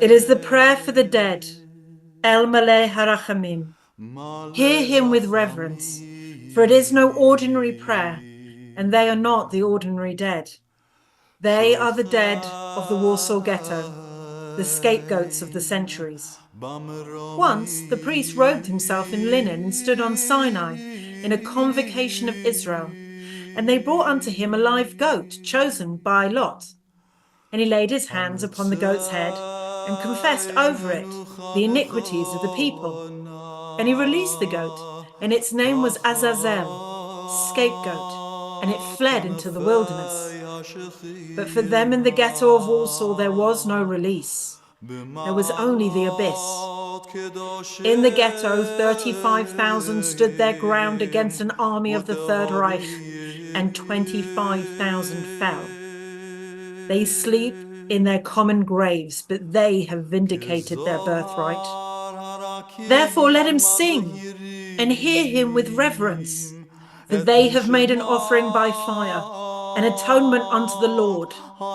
It is the prayer for the dead. El Maleh Harachamim. Hear him with reverence, for it is no ordinary prayer, and they are not the ordinary dead. They are the dead of the Warsaw Ghetto, the scapegoats of the centuries. Once the priest robed himself in linen and stood on Sinai in a convocation of Israel, and they brought unto him a live goat chosen by Lot. And he laid his hands upon the goat's head and confessed over it the iniquities of the people. And he released the goat, and its name was Azazel, scapegoat, and it fled into the wilderness. But for them in the ghetto of Warsaw there was no release. There was only the abyss. In the ghetto, 35,000 stood their ground against an army of the Third Reich, and 25,000 fell. They sleep in their common graves, but they have vindicated their birthright. Therefore let him sing, and hear him with reverence, for they have made an offering by fire, an atonement unto the Lord,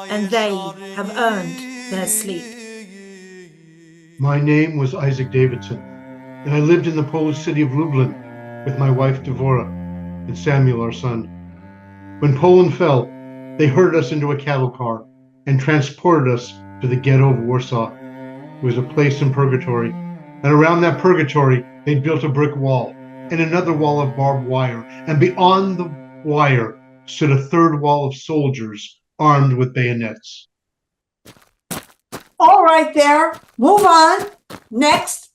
and they have earned their sleep. My name was Isaac Davidson, and I lived in the Polish city of Lublin with my wife Devorah and Samuel, our son. When Poland fell, they herded us into a cattle car and transported us to the ghetto of Warsaw. It was a place in purgatory, and around that purgatory they built a brick wall and another wall of barbed wire, and beyond the wire stood a third wall of soldiers armed with bayonets. All right there, move on. Next,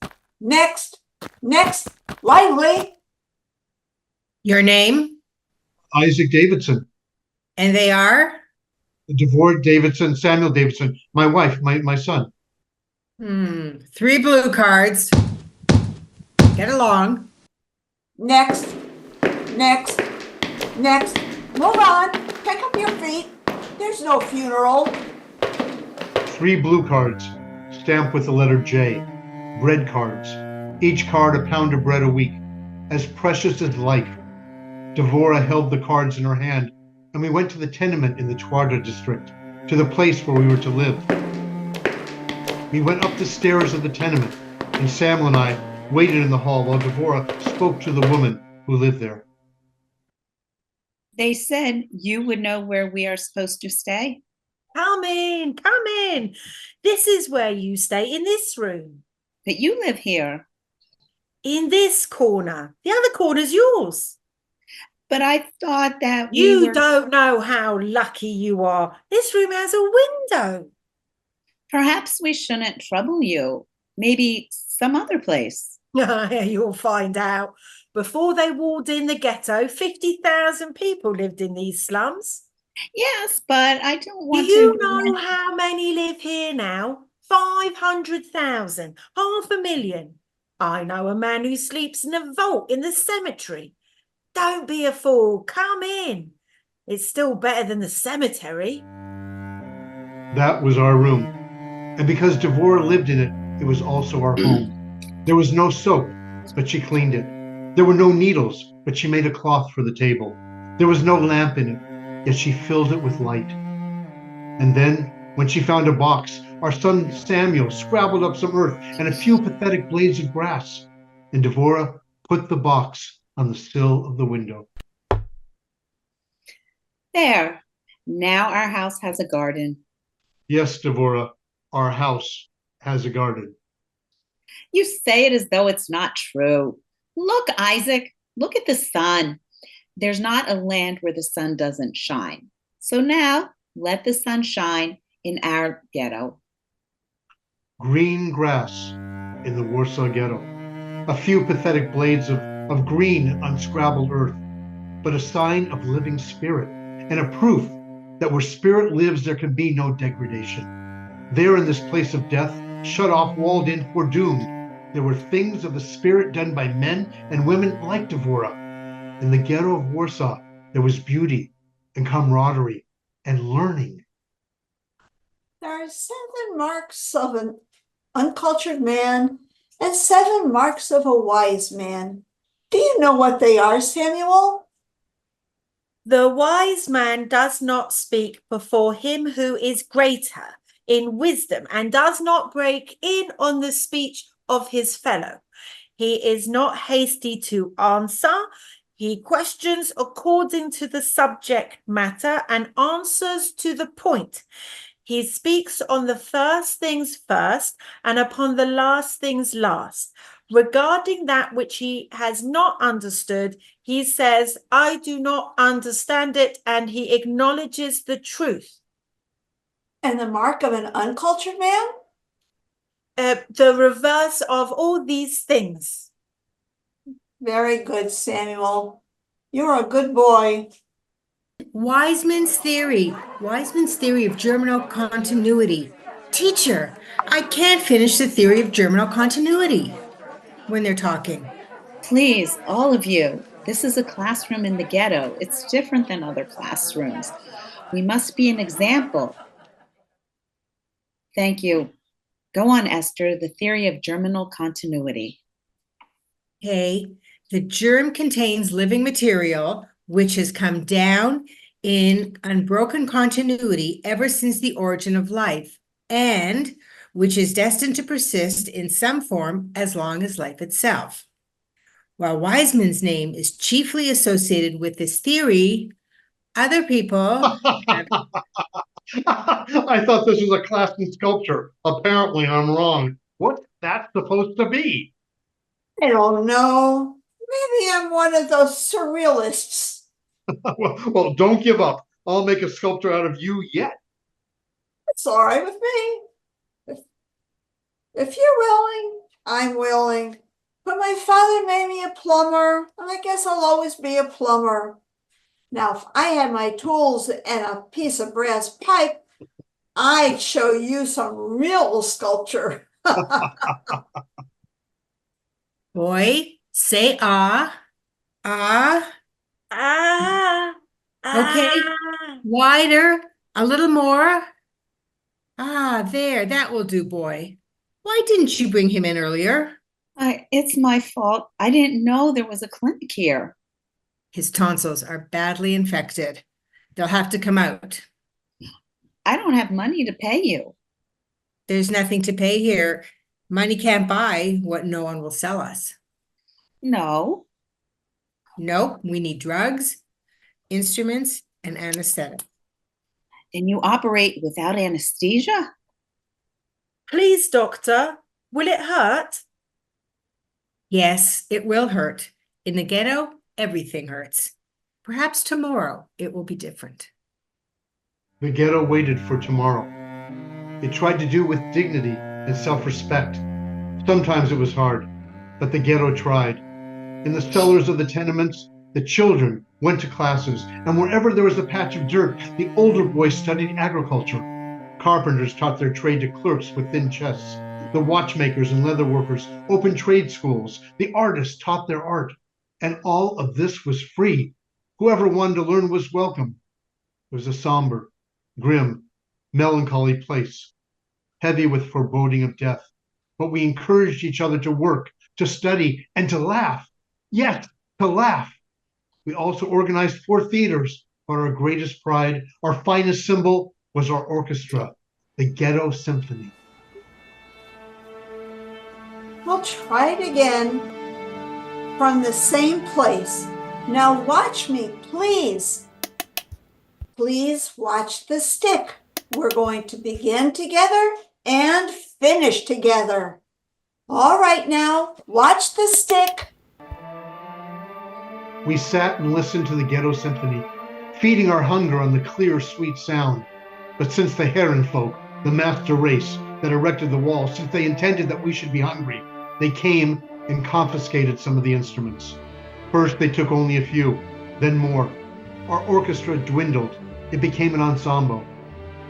lively. Your name? Isaac Davidson. And they are? Devorah Davidson, Samuel Davidson, my wife, my son. 3 blue cards. Get along. Next, move on. Pick up your feet. There's no funeral. 3 blue cards, stamped with the letter J. Bread cards, each card a pound of bread a week, as precious as life. Devorah held the cards in her hand, and we went to the tenement in the Twarda district, to the place where we were to live. We went up the stairs of the tenement, and Samuel and I waited in the hall while Devorah spoke to the woman who lived there. They said you would know where we are supposed to stay. Come in. This is where you stay, in this room. But you live here. In this corner. The other corner's yours. But I thought that You don't know how lucky you are. This room has a window. Perhaps we shouldn't trouble you. Maybe some other place. You'll find out. Before they walled in the ghetto, 50,000 people lived in these slums. Yes, but I don't want Do to. you know how many live here now? 500,000, 500,000. I know a man who sleeps in a vault in the cemetery. Don't be a fool. Come in. It's still better than the cemetery. That was our room. And because Devorah lived in it, it was also our home. There was no soap, but she cleaned it. There were no needles, but she made a cloth for the table. There was no lamp in it, yet she filled it with light. And then, when she found a box, our son Samuel scrabbled up some earth and a few pathetic blades of grass, and Devorah put the box on the sill of the window. There. Now our house has a garden. Yes, Devorah, our house has a garden. You say it as though it's not true. Look, Isaac, look at the sun. There's not a land where the sun doesn't shine. So now let the sun shine in our ghetto. Green grass in the Warsaw Ghetto. A few pathetic blades of green unscrabbled earth, but a sign of living spirit and a proof that where spirit lives there can be no degradation. There in this place of death, shut off, walled in, foredoomed, there were things of the spirit done by men and women like Devorah. In the ghetto of Warsaw, there was beauty and camaraderie and learning. There are 7 marks of an uncultured man and 7 marks of a wise man. Do you know what they are, Samuel? The wise man does not speak before him who is greater. in wisdom and does not break in on the speech of his fellow. He is not hasty to answer. He questions according to the subject matter and answers to the point. He speaks on the first things first and upon the last things last. Regarding that which he has not understood, he says, I do not understand it, and he acknowledges the truth. And the mark of an uncultured man? The reverse of all these things. Very good, Samuel. You're a good boy. Wiseman's theory of germinal continuity. Teacher, I can't finish the theory of germinal continuity when they're talking. Please, all of you, this is a classroom in the ghetto. It's different than other classrooms. We must be an example. Thank you. Go on, Esther, the theory of germinal continuity. Okay, the germ contains living material which has come down in unbroken continuity ever since the origin of life, and which is destined to persist in some form as long as life itself. While Wiseman's name is chiefly associated with this theory, other people have... I thought this was a class in sculpture. Apparently, I'm wrong. What's that supposed to be? I don't know. Maybe I'm one of those surrealists. Well, don't give up. I'll make a sculpture out of you yet. It's all right with me. If you're willing, I'm willing. But my father made me a plumber, and I guess I'll always be a plumber. Now, if I had my tools and a piece of brass pipe, I'd show you some real sculpture. Boy, say ah, ah. Ah, Okay, wider, a little more. Ah, there, that will do, boy. Why didn't you bring him in earlier? It's my fault. I didn't know there was a clinic here. His tonsils are badly infected. They'll have to come out. I don't have money to pay you. There's nothing to pay here. Money can't buy what no one will sell us. No. Nope, we need drugs, instruments, and anesthetic. And you operate without anesthesia? please, doctor, will it hurt? Yes, it will hurt. In the ghetto, everything hurts. Perhaps tomorrow it will be different. The ghetto waited for tomorrow. It tried to do with dignity and self-respect. Sometimes it was hard, but the ghetto tried. In the cellars of the tenements, the children went to classes, and wherever there was a patch of dirt, the older boys studied agriculture. Carpenters taught their trade to clerks with thin chests. The watchmakers and leather workers opened trade schools. The artists taught their art. And all of this was free. Whoever wanted to learn was welcome. It was a somber, grim, melancholy place, heavy with foreboding of death. But we encouraged each other to work, to study, and to laugh. Yes, to laugh. We also organized 4 theaters, but our greatest pride, our finest symbol, was our orchestra, the Ghetto Symphony. We'll try it again from the same place. Now watch me, please. Please watch the stick. We're going to begin together and finish together. All right, now watch the stick. We sat and listened to the Ghetto Symphony, feeding our hunger on the clear, sweet sound. But since the Herrenfolk, the master race that erected the wall, since they intended that we should be hungry, they came and confiscated some of the instruments. First, they took only a few, then more. Our orchestra dwindled. It became an ensemble.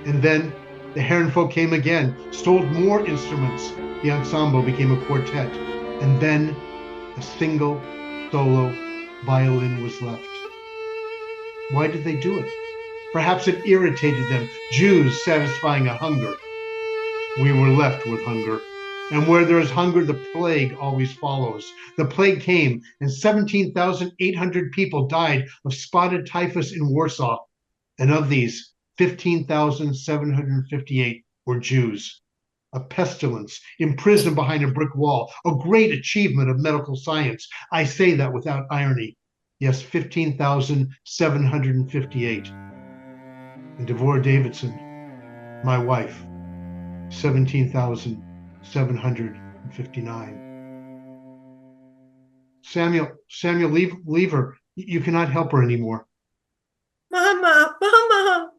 And then the Herrenfolk came again, stole more instruments. The ensemble became a quartet. And then a single solo violin was left. Why did they do it? Perhaps it irritated them, Jews satisfying a hunger. We were left with hunger. And where there is hunger, the plague always follows. The plague came, and 17,800 people died of spotted typhus in Warsaw. And of these, 15,758 or Jews. A pestilence, imprisoned behind a brick wall, a great achievement of medical science. I say that without irony. Yes, 15,758. And Devorah Davidson, my wife, 17,759. Samuel, leave her. You cannot help her anymore. Mama, Mama.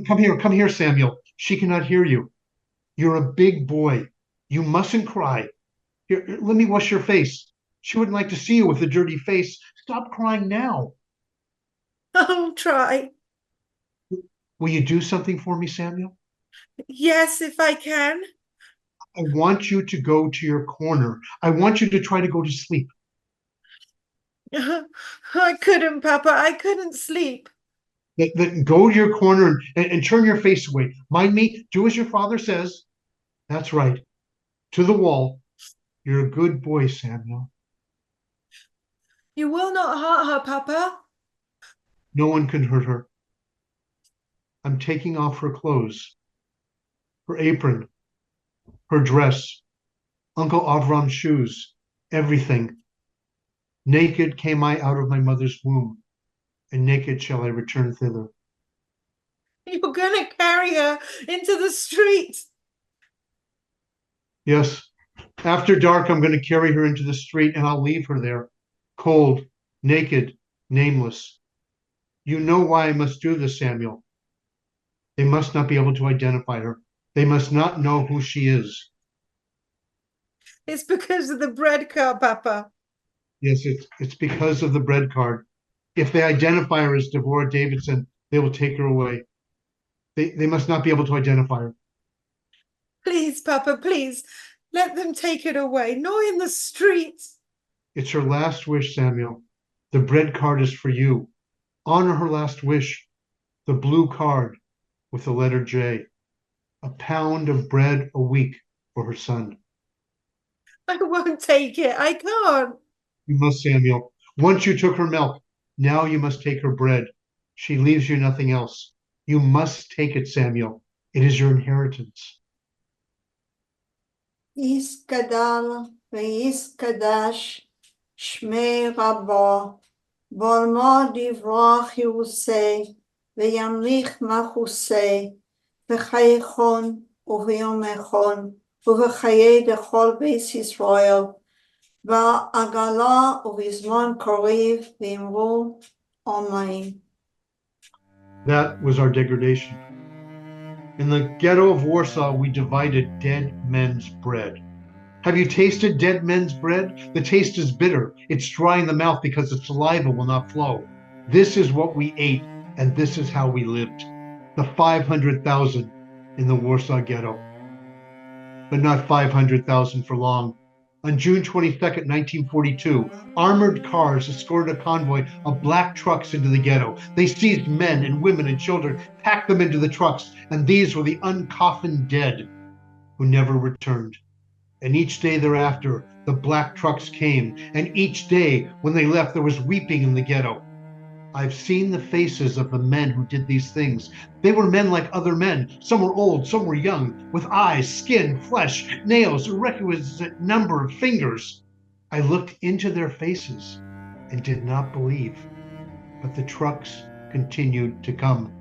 Come here, Samuel. She cannot hear you. You're a big boy. You mustn't cry. Here, let me wash your face. She wouldn't like to see you with a dirty face. Stop crying now. I'll try. Will you do something for me, Samuel? Yes, if I can. I want you to go to your corner. I want you to try to go to sleep. I couldn't, Papa. I couldn't sleep. Then go to your corner and turn your face away. Mind me, do as your father says. That's right. To the wall. You're a good boy, Samuel. You will not hurt her, Papa. No one can hurt her. I'm taking off her clothes, her apron, her dress, Uncle Avram's shoes, everything. Naked came I out of my mother's womb, and naked shall I return thither. You're going to carry her into the street. Yes, after dark, I'm going to carry her into the street, and I'll leave her there, cold, naked, nameless. You know why I must do this, Samuel. They must not be able to identify her. They must not know who she is. It's because of the bread card, Papa. Yes, it's because of the bread card. If they identify her as Devorah Davidson, they will take her away. They must not be able to identify her. Please, Papa, please. Let them take it away. Not in the streets. It's her last wish, Samuel. The bread card is for you. Honor her last wish. The blue card with the letter J. A pound of bread a week for her son. I won't take it. I can't. You must, Samuel. Once you took her milk, now you must take her bread. She leaves you nothing else. You must take it, Samuel. It is your inheritance. Iskadal veiskadash shmei rabba volmo divrach yusei veyamlich machusei v'chayechon uveyomechon uv'chayei dechol beis Yisrael v'agala uvizmon koriv v'imru Amen. That was our degradation. In the ghetto of Warsaw, we divided dead men's bread. Have you tasted dead men's bread? The taste is bitter. It's dry in the mouth because the saliva will not flow. This is what we ate, and this is how we lived. The 500,000 in the Warsaw Ghetto. But not 500,000 for long. On June 22nd, 1942, armored cars escorted a convoy of black trucks into the ghetto. They seized men and women and children, packed them into the trucks, and these were the uncoffined dead who never returned. And each day thereafter, the black trucks came, and each day when they left, there was weeping in the ghetto. I've seen the faces of the men who did these things. They were men like other men. Some were old, some were young, with eyes, skin, flesh, nails, a requisite number of fingers. I looked into their faces and did not believe, but the trucks continued to come.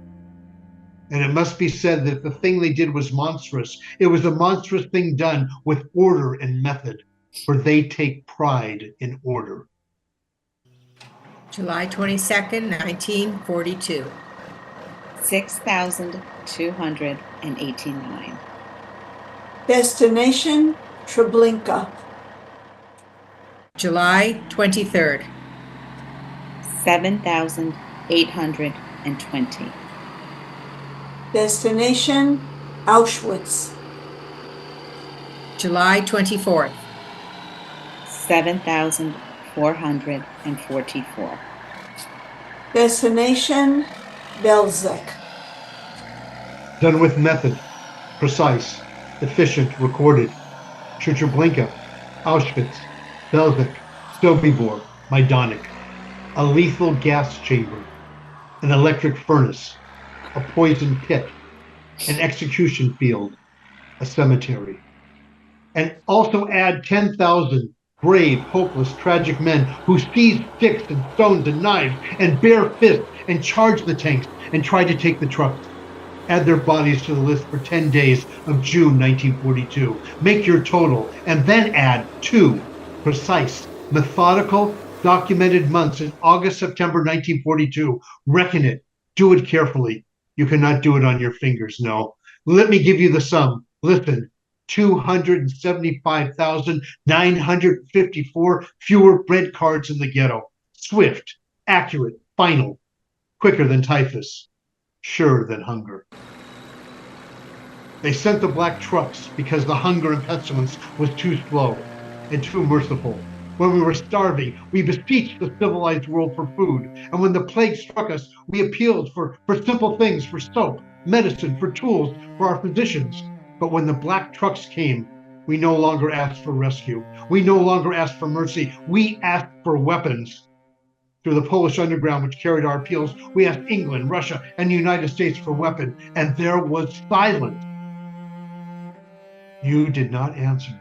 And it must be said that the thing they did was monstrous. It was a monstrous thing done with order and method, for they take pride in order. July 22nd, 1942. 6,289. Destination Treblinka. July 23rd. 7,820. Destination Auschwitz. July 24th. 7,444. Destination Belzec. Done with method, precise, efficient, recorded. Treblinka, Auschwitz, Belzec, Sobibor, Majdanek. A lethal gas chamber, an electric furnace, a poison pit, an execution field, a cemetery. And also add 10,000 brave, hopeless, tragic men who seized sticks and stones and knives and bare fists and charged the tanks and tried to take the trucks. Add their bodies to the list for 10 days of June 1942. Make your total, and then add 2 precise, methodical, documented months in August, September 1942. Reckon it. Do it carefully. You cannot do it on your fingers, no. Let me give you the sum. Listen. 275,954 fewer bread cards in the ghetto. Swift, accurate, final, quicker than typhus, surer than hunger. They sent the black trucks because the hunger and pestilence was too slow and too merciful. When we were starving, we beseeched the civilized world for food. And when the plague struck us, we appealed for simple things, for soap, medicine, for tools, for our physicians. But when the black trucks came, we no longer asked for rescue. We no longer asked for mercy. We asked for weapons. Through the Polish underground, which carried our appeals, we asked England, Russia, and the United States for weapons, and there was silence. You did not answer.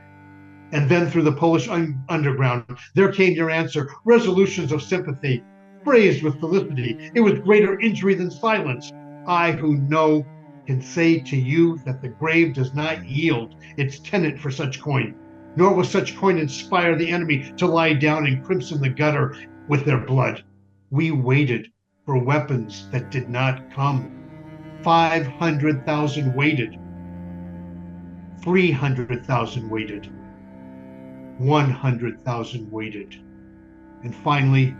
And then through the Polish underground, there came your answer, resolutions of sympathy, phrased with felicity. It was greater injury than silence. I who know can say to you that the grave does not yield its tenant for such coin, nor will such coin inspire the enemy to lie down and crimson the gutter with their blood. We waited for weapons that did not come. 500,000 waited. 300,000 waited. 100,000 waited. And finally,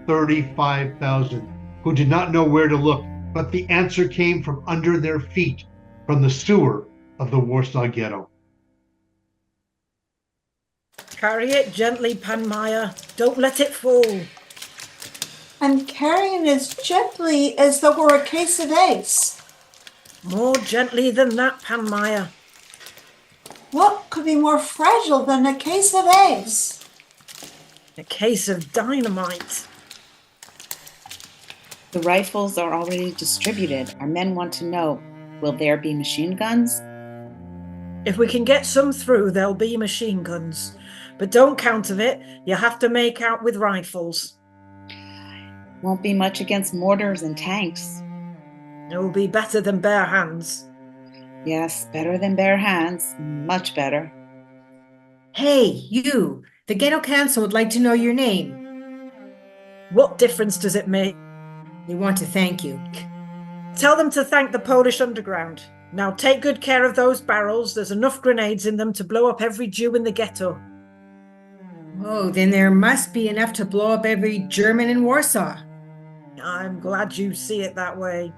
35,000 who did not know where to look, but the answer came from under their feet, from the sewer of the Warsaw Ghetto. Carry it gently, Pan Maya. Don't let it fall. I'm carrying it as gently as though it were a case of eggs. More gently than that, Pan Maya. What could be more fragile than a case of eggs? A case of dynamite. The rifles are already distributed. Our men want to know, will there be machine guns? If we can get some through, there'll be machine guns. But don't counterfeit. You have to make out with rifles. Won't be much against mortars and tanks. It'll be better than bare hands. Yes, better than bare hands. Much better. Hey, you! The Ghetto Council would like to know your name. What difference does it make? They want to thank you. Tell them to thank the Polish underground. Now take good care of those barrels. There's enough grenades in them to blow up every Jew in the ghetto. Oh, then there must be enough to blow up every German in Warsaw. I'm glad you see it that way.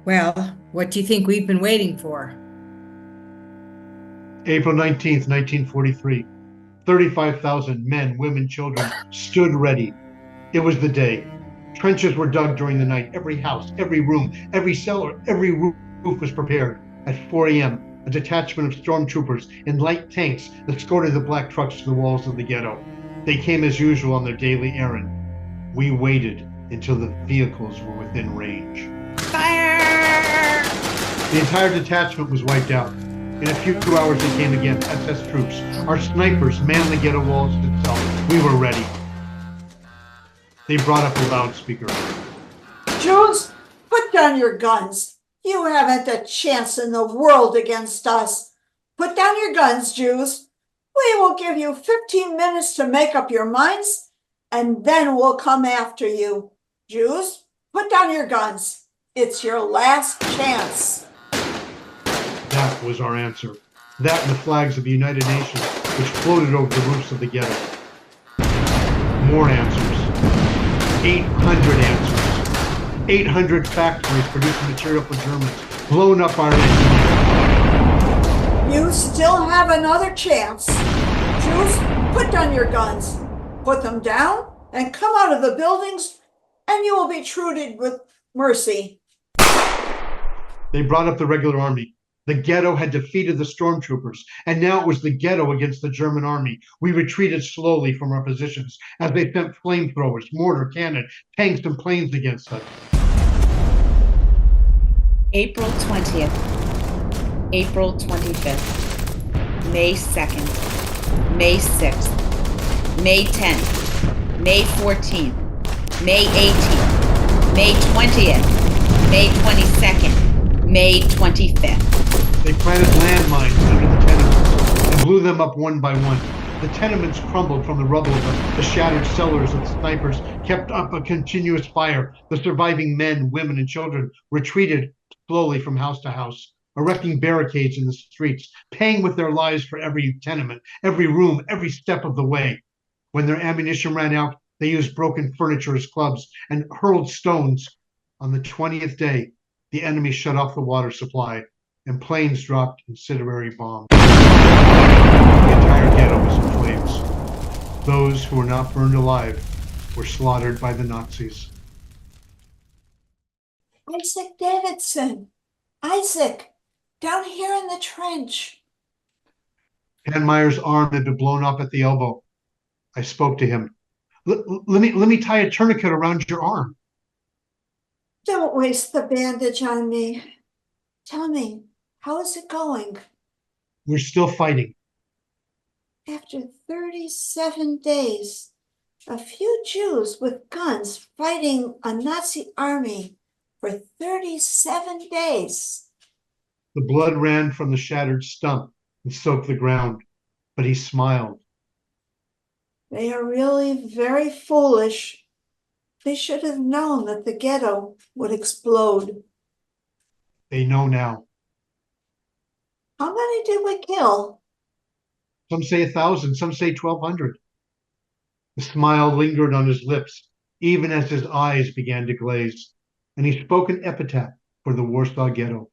Well, what do you think we've been waiting for? April 19th, 1943. 35,000 men, women, children stood ready. It was the day. Trenches were dug during the night. Every house, every room, every cellar, every roof was prepared. At 4 a.m., a detachment of stormtroopers in light tanks escorted the black trucks to the walls of the ghetto. They came as usual on their daily errand. We waited until the vehicles were within range. Fire! The entire detachment was wiped out. In a few hours they came again, SS troops. Our snipers manned the ghetto walls itself. We were ready. They brought up a loudspeaker. Jews, put down your guns. You haven't a chance in the world against us. Put down your guns, Jews. We will give you 15 minutes to make up your minds, and then we'll come after you. Jews, put down your guns. It's your last chance. That was our answer. That and the flags of the United Nations, which floated over the roofs of the ghetto. More answers. 800 answers. 800 factories producing material for Germans, blown up our engines. You still have another chance. Jews, put down your guns. Put them down and come out of the buildings, and you will be treated with mercy. They brought up the regular army. The ghetto had defeated the stormtroopers, and now it was the ghetto against the German army. We retreated slowly from our positions as they sent flamethrowers, mortar, cannon, tanks, and planes against us. April 20th, April 25th, May 2nd, May 6th, May 10th, May 14th, May 18th, May 20th, May 22nd, May 25th. They planted landmines under the tenements and blew them up one by one. The tenements crumbled from the rubble of the shattered cellars, and snipers kept up a continuous fire. The surviving men, women, and children retreated slowly from house to house, erecting barricades in the streets, paying with their lives for every tenement, every room, every step of the way. When their ammunition ran out, they used broken furniture as clubs and hurled stones. On the 20th day, the enemy shut off the water supply, and planes dropped incendiary bombs. The entire ghetto was in flames. Those who were not burned alive were slaughtered by the Nazis. Isaac Davidson, Isaac, down here in the trench. Panmeyer's arm had been blown up at the elbow. I spoke to him. Let me tie a tourniquet around your arm. Don't waste the bandage on me. Tell me, how is it going? We're still fighting. After 37 days, a few Jews with guns fighting a Nazi army for 37 days. The blood ran from the shattered stump and soaked the ground, but he smiled. They are really very foolish. They should have known that the ghetto would explode. They know now. How many did we kill? Some say 1,000, some say 1,200. The smile lingered on his lips, even as his eyes began to glaze, and he spoke an epitaph for the Warsaw Ghetto.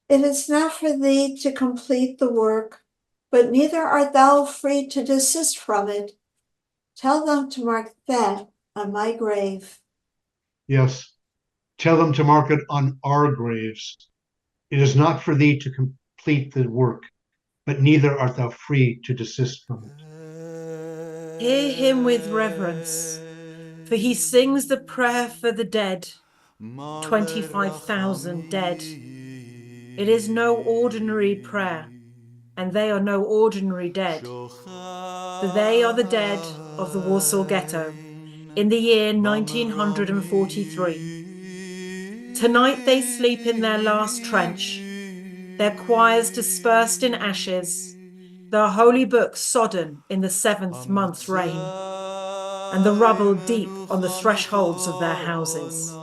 It is not for thee to complete the work, but neither art thou free to desist from it. Tell them to mark that on my grave. Yes, tell them to mark it on our graves. It is not for thee to complete the work, but neither art thou free to desist from it. Hear him with reverence, for he sings the prayer for the dead, 25,000 dead. It is no ordinary prayer, and they are no ordinary dead, for they are the dead of the Warsaw Ghetto in the year 1943. Tonight they sleep in their last trench, their choirs dispersed in ashes, their holy books sodden in the 7th month's rain, and the rubble deep on the thresholds of their houses.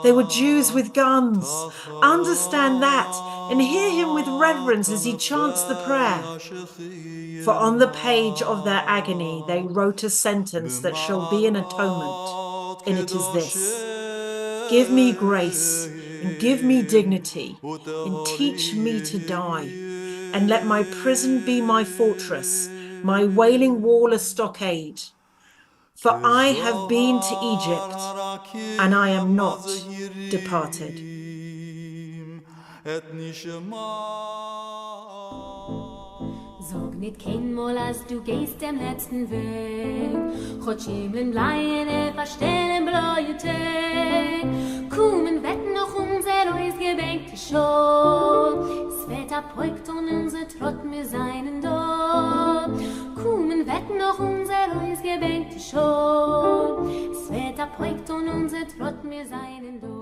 They were Jews with guns. Understand that and hear him with reverence as he chants the prayer. For on the page of their agony they wrote a sentence that shall be an atonement, and it is this: give me grace and give me dignity and teach me to die, and let my prison be my fortress, my wailing wall a stockade. For I have been to Egypt, and I am not departed. Sag nit kein Mal, als du gehst dem letzten Weg. Chod schimmeln bleien, verstellen bläue Tag. Kommen wird noch unser ausgebänkte Schod. Es wird abheugt und unser Trott mir seinen da. Kommen wird noch unser ausgebänkte Schod. Es wird abheugt und unser Trott mir seinen da.